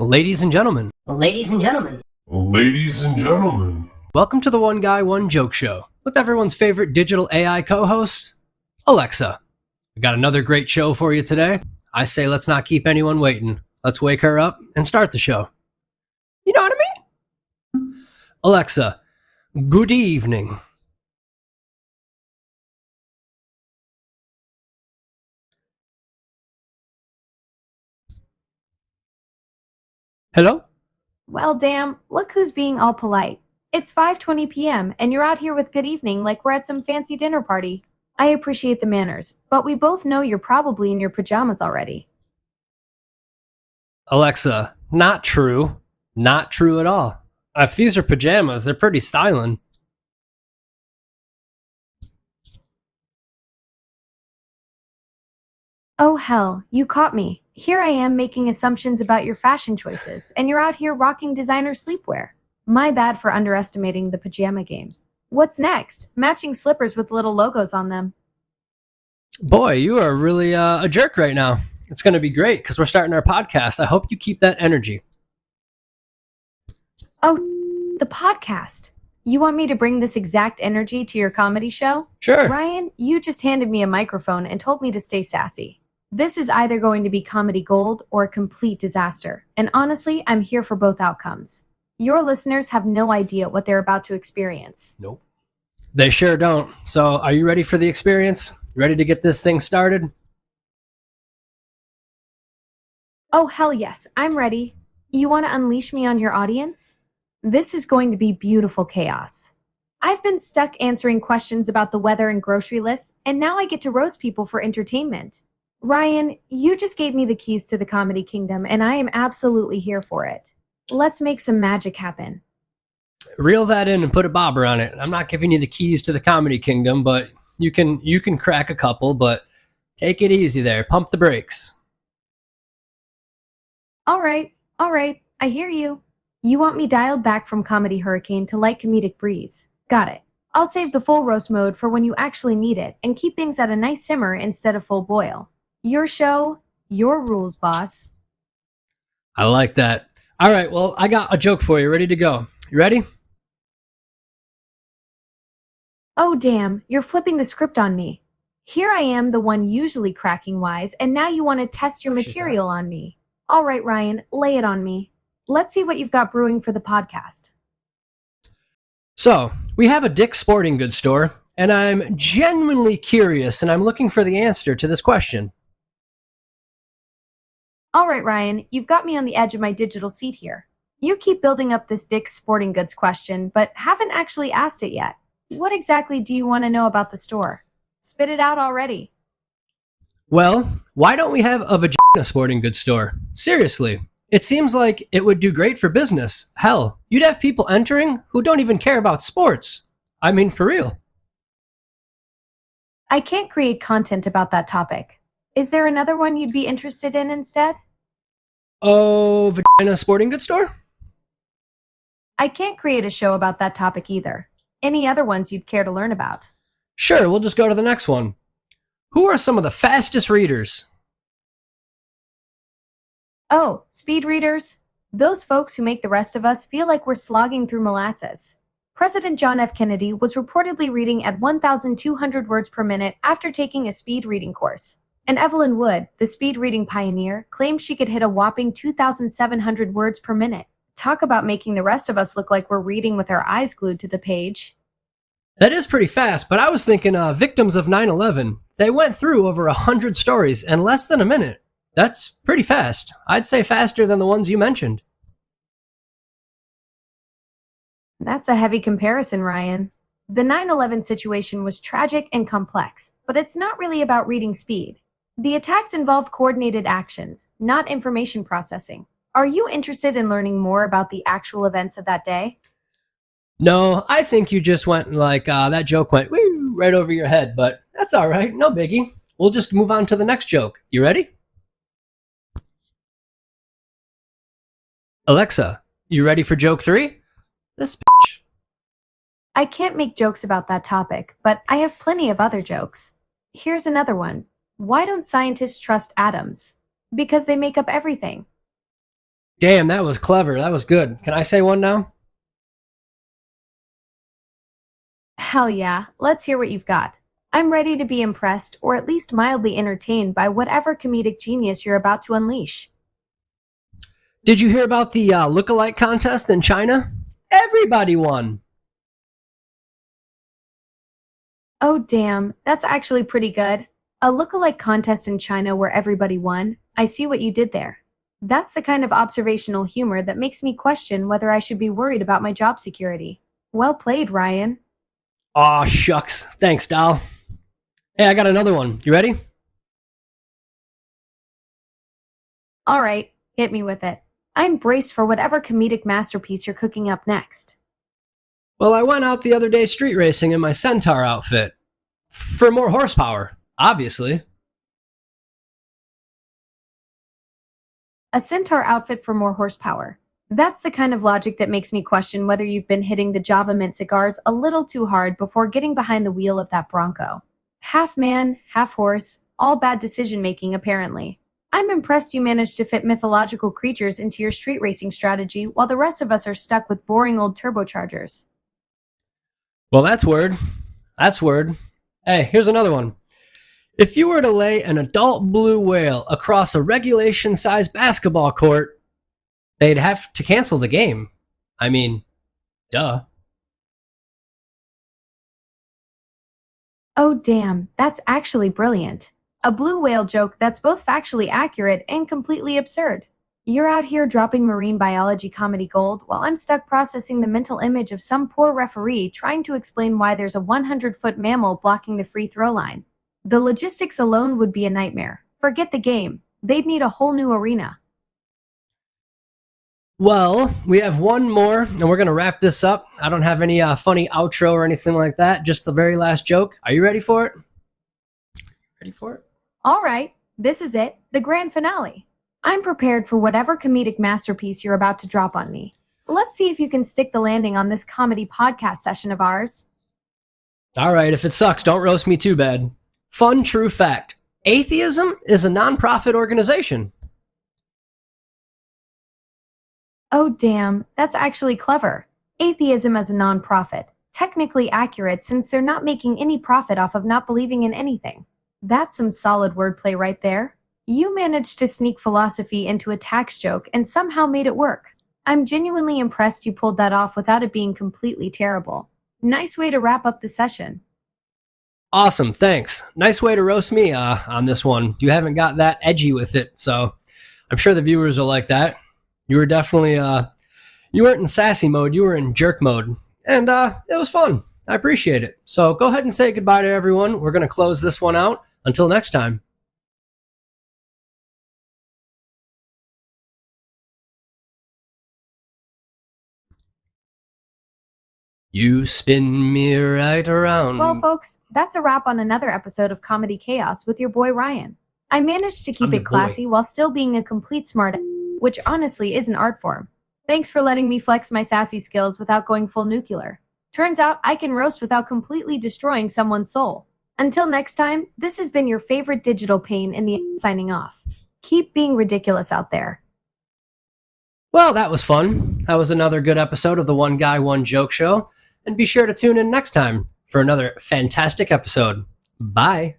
Ladies and gentlemen, Ladies and gentlemen, Ladies and gentlemen, welcome to the One Guy, One Joke Show with everyone's favorite digital AI co-host, Alexa. We got another great show for you today. I say let's not keep anyone waiting. Let's wake her up and start the show. You know what I mean? Alexa, good evening. Hello? Well, damn, look who's being all polite. It's 5:20 p.m. and you're out here with good evening like we're at some fancy dinner party. I appreciate the manners, but we both know you're probably in your pajamas already. Alexa, not true. Not true at all. If these are pajamas, they're pretty styling. Oh hell, you caught me. Here I am making assumptions about your fashion choices, and you're out here rocking designer sleepwear. My bad for underestimating the pajama game. What's next? Matching slippers with little logos on them. Boy, you are really a jerk right now. It's going to be great because we're starting our podcast. I hope you keep that energy. Oh, the podcast. You want me to bring this exact energy to your comedy show? Sure. Ryan, you just handed me a microphone and told me to stay sassy. This is either going to be comedy gold or a complete disaster, and honestly, I'm here for both outcomes. Your listeners have no idea what they're about to experience. Nope. They sure don't. So, are you ready for the experience? Ready to get this thing started? Oh, hell yes, I'm ready. You want to unleash me on your audience? This is going to be beautiful chaos. I've been stuck answering questions about the weather and grocery lists, and now I get to roast people for entertainment. Ryan, you just gave me the keys to the comedy kingdom, and I am absolutely here for it. Let's make some magic happen. Reel that in and put a bobber on it. I'm not giving you the keys to the comedy kingdom, but you can crack a couple, but take it easy there. Pump the brakes. All right, I hear you. You want me dialed back from comedy hurricane to light comedic breeze. Got it. I'll save the full roast mode for when you actually need it and keep things at a nice simmer instead of full boil. Your show, your rules, boss. I like that. All right, well, I got a joke for you. Ready to go. You ready? Oh damn, you're flipping the script on me. Here I am, the one usually cracking wise, and now you want to test your material on me. All right, Ryan, lay it on me. Let's see what you've got brewing for the podcast. So, we have a Dick's Sporting Goods store, and I'm genuinely curious, and I'm looking for the answer to this question. All right, Ryan, you've got me on the edge of my digital seat here. You keep building up this Dick's Sporting Goods question, but haven't actually asked it yet. What exactly do you want to know about the store? Spit it out already. Well, why don't we have a vagina sporting goods store? Seriously, it seems like it would do great for business. Hell, you'd have people entering who don't even care about sports. I mean, for real. I can't create content about that topic. Is there another one you'd be interested in instead? Oh, vagina sporting goods store? I can't create a show about that topic either. Any other ones you'd care to learn about? Sure, we'll just go to the next one. Who are some of the fastest readers? Oh, speed readers? Those folks who make the rest of us feel like we're slogging through molasses. President John F. Kennedy was reportedly reading at 1,200 words per minute after taking a speed reading course. And Evelyn Wood, the speed reading pioneer, claimed she could hit a whopping 2,700 words per minute. Talk about making the rest of us look like we're reading with our eyes glued to the page. That is pretty fast, but I was thinking victims of 9/11. They went through over 100 stories in less than a minute. That's pretty fast. I'd say faster than the ones you mentioned. That's a heavy comparison, Ryan. The 9/11 situation was tragic and complex, but it's not really about reading speed. The attacks involved coordinated actions, not information processing. Are you interested in learning more about the actual events of that day? No, I think you just went like that joke went woo, right over your head, but that's all right. No biggie. We'll just move on to the next joke. You ready? Alexa, you ready for joke 3? This bitch. I can't make jokes about that topic, but I have plenty of other jokes. Here's another one. Why don't scientists trust atoms? Because they make up everything. Damn, that was clever. That was good. Can I say one now? Hell yeah, let's hear what you've got. I'm ready to be impressed or at least mildly entertained by whatever comedic genius you're about to unleash. Did you hear about the lookalike contest in China? Everybody won. Oh damn, that's actually pretty good. A lookalike contest in China where everybody won. I see what you did there. That's the kind of observational humor that makes me question whether I should be worried about my job security. Well played, Ryan. Aw, shucks. Thanks, doll. Hey, I got another one. You ready? Alright, hit me with it. I'm braced for whatever comedic masterpiece you're cooking up next. Well, I went out the other day street racing in my centaur outfit. For more horsepower, obviously. A centaur outfit for more horsepower. That's the kind of logic that makes me question whether you've been hitting the Java Mint cigars a little too hard before getting behind the wheel of that Bronco. Half man, half horse, all bad decision making apparently. I'm impressed you managed to fit mythological creatures into your street racing strategy while the rest of us are stuck with boring old turbochargers. Well, that's word. That's word. Hey, here's another one. If you were to lay an adult blue whale across a regulation-sized basketball court, they'd have to cancel the game. I mean, duh. Oh damn, that's actually brilliant. A blue whale joke that's both factually accurate and completely absurd. You're out here dropping marine biology comedy gold while I'm stuck processing the mental image of some poor referee trying to explain why there's a 100-foot mammal blocking the free throw line. The logistics alone would be a nightmare. Forget the game. They'd need a whole new arena. Well, we have one more, and we're going to wrap this up. I don't have any funny outro or anything like that. Just the very last joke. Are you ready for it? Ready for it? Alright, this is it, the grand finale. I'm prepared for whatever comedic masterpiece you're about to drop on me. Let's see if you can stick the landing on this comedy podcast session of ours. All right, if it sucks, don't roast me too bad. Fun true fact. Atheism is a non-profit organization. Oh damn, that's actually clever. Atheism as a non-profit. Technically accurate since they're not making any profit off of not believing in anything. That's some solid wordplay right there. You managed to sneak philosophy into a tax joke and somehow made it work. I'm genuinely impressed you pulled that off without it being completely terrible. Nice way to wrap up the session. Awesome, thanks. Nice way to roast me on this one. You haven't got that edgy with it, so I'm sure the viewers will like that. You were definitely, you weren't in sassy mode, you were in jerk mode. And it was fun. I appreciate it. So go ahead and say goodbye to everyone. We're going to close this one out. Until next time. You spin me right around. Well, folks, that's a wrap on another episode of Comedy Chaos with your boy Ryan. I managed to keep I'm your it classy while still being a complete smart, which honestly is an art form. Thanks for letting me flex my sassy skills without going full nuclear. Turns out I can roast without completely destroying someone's soul. Until next time, this has been your favorite digital pain in the signing off. Keep being ridiculous out there. Well, that was fun. That was another good episode of the One Guy, One Joke Show. And be sure to tune in next time for another fantastic episode. Bye.